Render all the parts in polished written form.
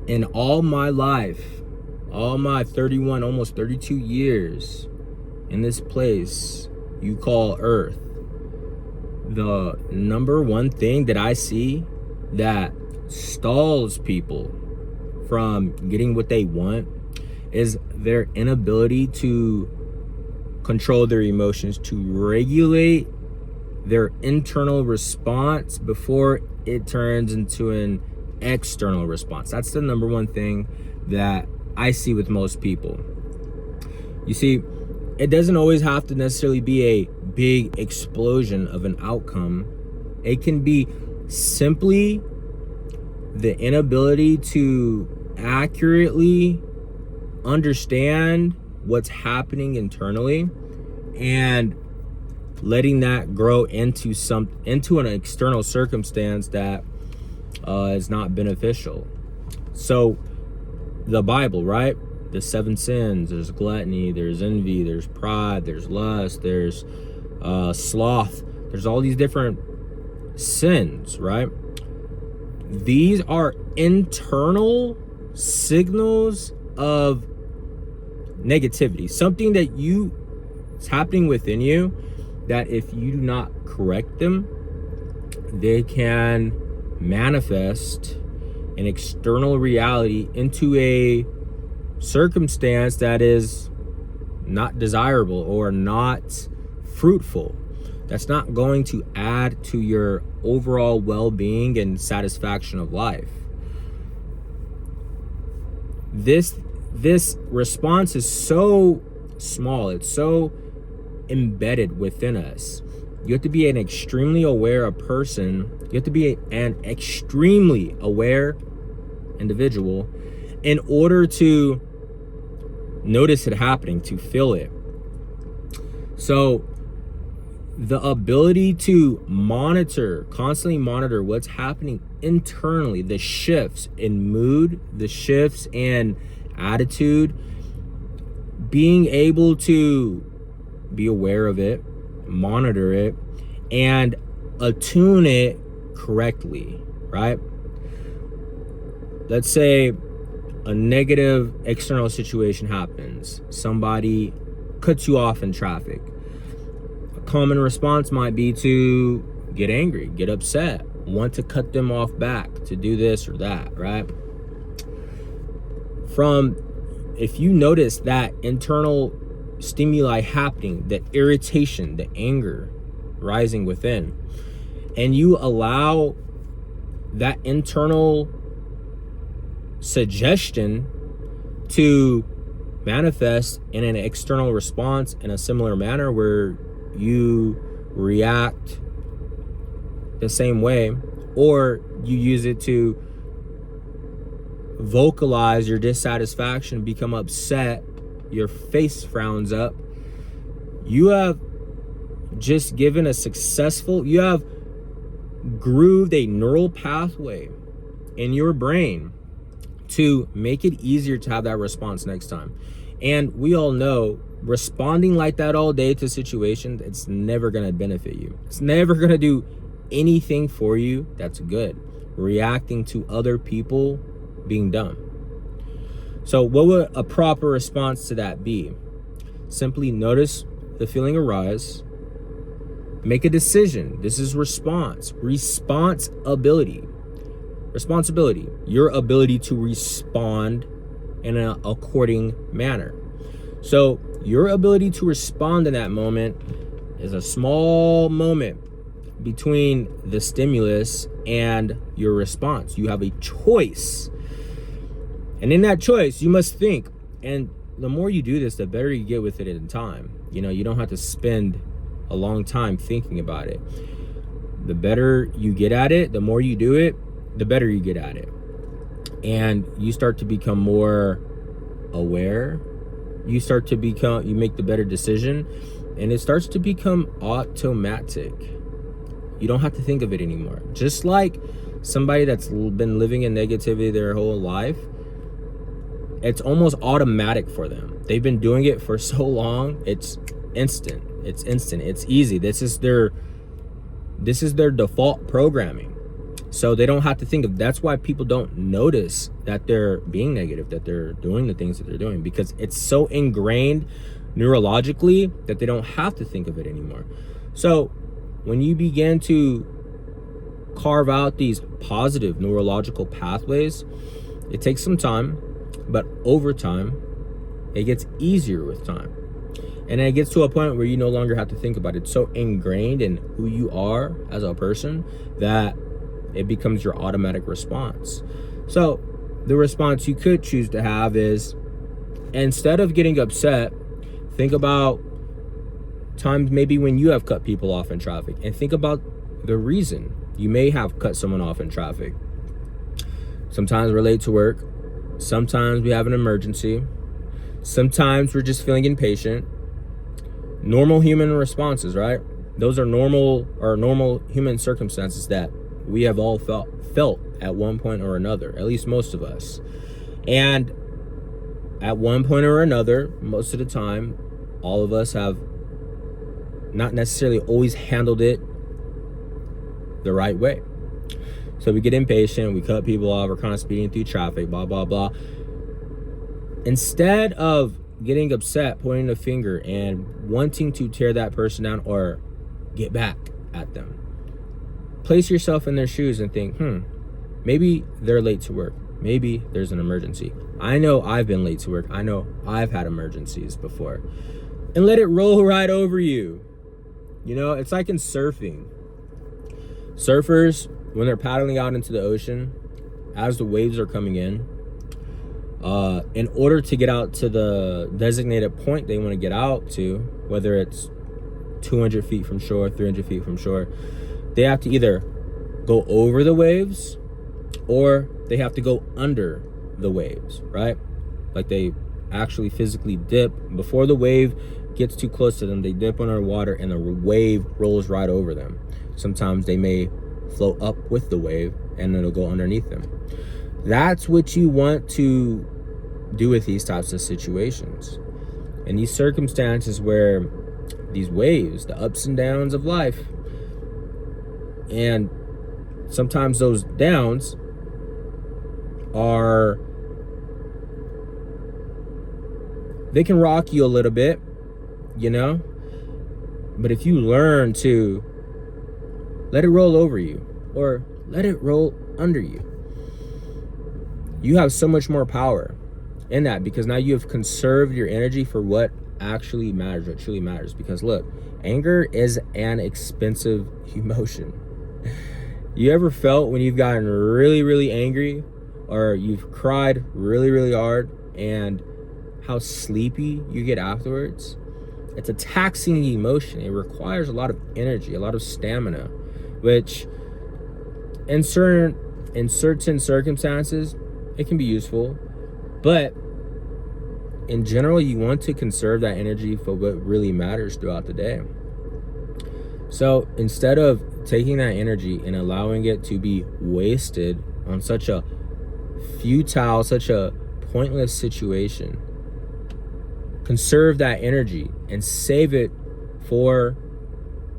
In all my life, all my 31, almost 32 years in this place you call Earth, the number one thing that I see that stalls people from getting what they want is their inability to control their emotions, to regulate their internal response before it turns into an external response. That's the number one thing that I see with most people. You see, it doesn't always have to necessarily be a big explosion of an outcome. It can be simply the inability to accurately understand what's happening internally and letting that grow into an external circumstance that is not beneficial. So the Bible, right? The 7 sins, there's gluttony, there's envy, there's pride, there's lust, there's sloth, there's all these different sins, right? These are internal signals of negativity, something that it's happening within you, that if you do not correct them, they can manifest an external reality into a circumstance that is not desirable or not fruitful. That's not going to add to your overall well-being and satisfaction of life. This response is so small, it's so embedded within us. You have to be an extremely aware person. You have to be an extremely aware individual in order to notice it happening, to feel it. So the ability to constantly monitor what's happening internally, the shifts in mood, the shifts in attitude, being able to be aware of it, monitor it, and attune it correctly, right? Let's say a negative external situation happens. Somebody cuts you off in traffic. A common response might be to get angry, get upset, want to cut them off back, to do this or that, right? If you notice that internal stimuli happening, the irritation, the anger rising within, and you allow that internal suggestion to manifest in an external response in a similar manner where you react the same way, or you use it to vocalize your dissatisfaction, become upset, your face frowns up, you have just given you have grooved a neural pathway in your brain to make it easier to have that response next time. And we all know responding like that all day to situations, it's never going to benefit you. It's never going to do anything for you that's good. Reacting to other people being dumb. So what would a proper response to that be? Simply notice the feeling arise, make a decision. This is responsibility, your ability to respond in an according manner. So your ability to respond in that moment is a small moment between the stimulus and your response. You have a choice. And in that choice, you must think. And the more you do this, the better you get with it in time. You don't have to spend a long time thinking about it. The better you get at it, the more you do it, the better you get at it. And you start to become more aware. You make the better decision. And it starts to become automatic. You don't have to think of it anymore. Just like somebody that's been living in negativity their whole life, it's almost automatic for them. They've been doing it for so long. It's instant. It's easy. This is their default programming. So they don't have to think of, that's why people don't notice that they're being negative, that they're doing the things that they're doing, because it's so ingrained neurologically that they don't have to think of it anymore. So when you begin to carve out these positive neurological pathways, it takes some time, but over time, it gets easier with time. And it gets to a point where you no longer have to think about it. It's so ingrained in who you are as a person that it becomes your automatic response. So the response you could choose to have is, instead of getting upset, think about times maybe when you have cut people off in traffic, and think about the reason you may have cut someone off in traffic. Sometimes we're late to work. Sometimes we have an emergency. Sometimes we're just feeling impatient. Normal human responses, right? Those are normal human circumstances that we have all felt at one point or another, at least most of us. And at one point or another, most of the time, all of us have not necessarily always handled it the right way. So we get impatient, we cut people off, we're kind of speeding through traffic, blah, blah, blah. Instead of getting upset, pointing a finger, and wanting to tear that person down or get back at them, place yourself in their shoes and think, maybe they're late to work. Maybe there's an emergency. I know I've been late to work. I know I've had emergencies before. And let it roll right over you. You know, it's like in surfing. Surfers, when they're paddling out into the ocean, as the waves are coming in order to get out to the designated point they want to get out to, whether it's 200 feet from shore, 300 feet from shore, they have to either go over the waves or they have to go under the waves, right? Like they actually physically dip. Before the wave gets too close to them, they dip under water and the wave rolls right over them. Sometimes they may float up with the wave and it'll go underneath them. That's what you want to do with these types of situations. In these circumstances where these waves, the ups and downs of life, and sometimes those downs they can rock you a little bit, you know? But if you learn to let it roll over you or let it roll under you, you have so much more power in that, because now you have conserved your energy for what actually matters, what truly matters. Because look, anger is an expensive emotion. You ever felt when you've gotten really, really angry, or you've cried really, really hard, and how sleepy you get afterwards? It's a taxing emotion. It requires a lot of energy, a lot of stamina, which in certain circumstances, it can be useful. But in general, you want to conserve that energy for what really matters throughout the day. So instead of taking that energy and allowing it to be wasted on such a futile, such a pointless situation, conserve that energy and save it for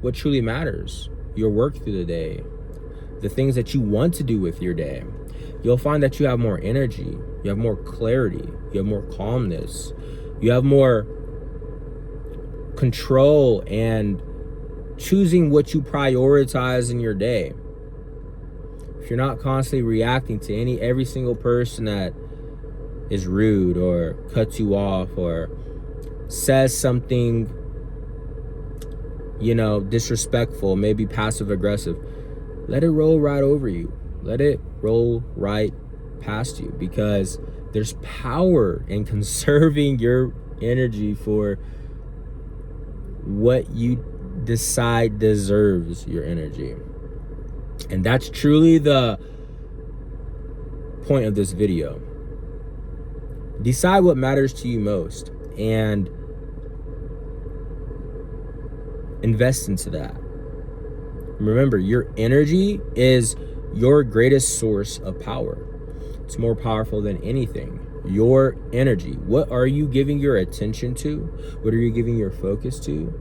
what truly matters. Your work through the day, the things that you want to do with your day. You'll find that you have more energy, you have more clarity, you have more calmness, you have more control and choosing what you prioritize in your day. If you're not constantly reacting to every single person that is rude or cuts you off or says something, disrespectful, maybe passive aggressive, let it roll right over you. Let it roll right past you, because there's power in conserving your energy for what you decide deserves your energy. And that's truly the point of this video. Decide what matters to you most and invest into that. Remember, your energy is your greatest source of power. It's more powerful than anything. Your energy. What are you giving your attention to? What are you giving your focus to?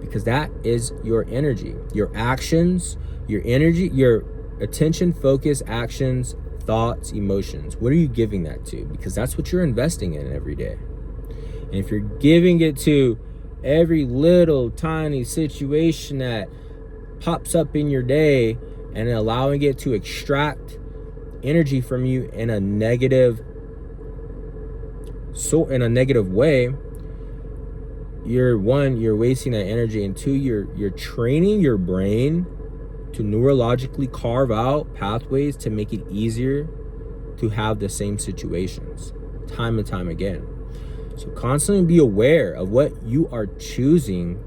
Because that is your energy. Your actions, your energy, your attention, focus, actions, thoughts, emotions. What are you giving that to? Because that's what you're investing in every day. And if you're giving it to every little tiny situation that pops up in your day and allowing it to extract energy from you in a negative way, you're wasting that energy, and two, you're training your brain to neurologically carve out pathways to make it easier to have the same situations time and time again. So constantly be aware of what you are choosing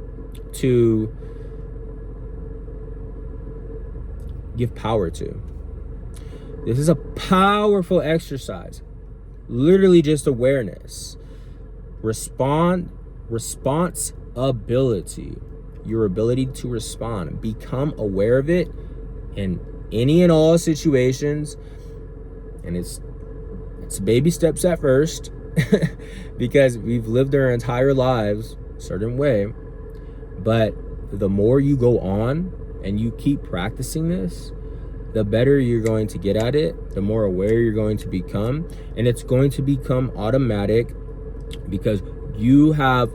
to give power to. This is a powerful exercise. Literally just awareness. Responsibility. Your ability to respond. Become aware of it in any and all situations. And it's baby steps at first because we've lived our entire lives a certain way. But the more you go on and you keep practicing this, the better you're going to get at it, the more aware you're going to become, and it's going to become automatic because you have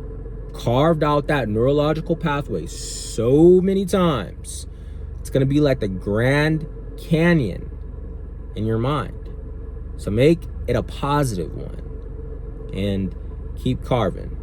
carved out that neurological pathway so many times. It's going to be like the Grand Canyon in your mind. So make it a positive one and keep carving.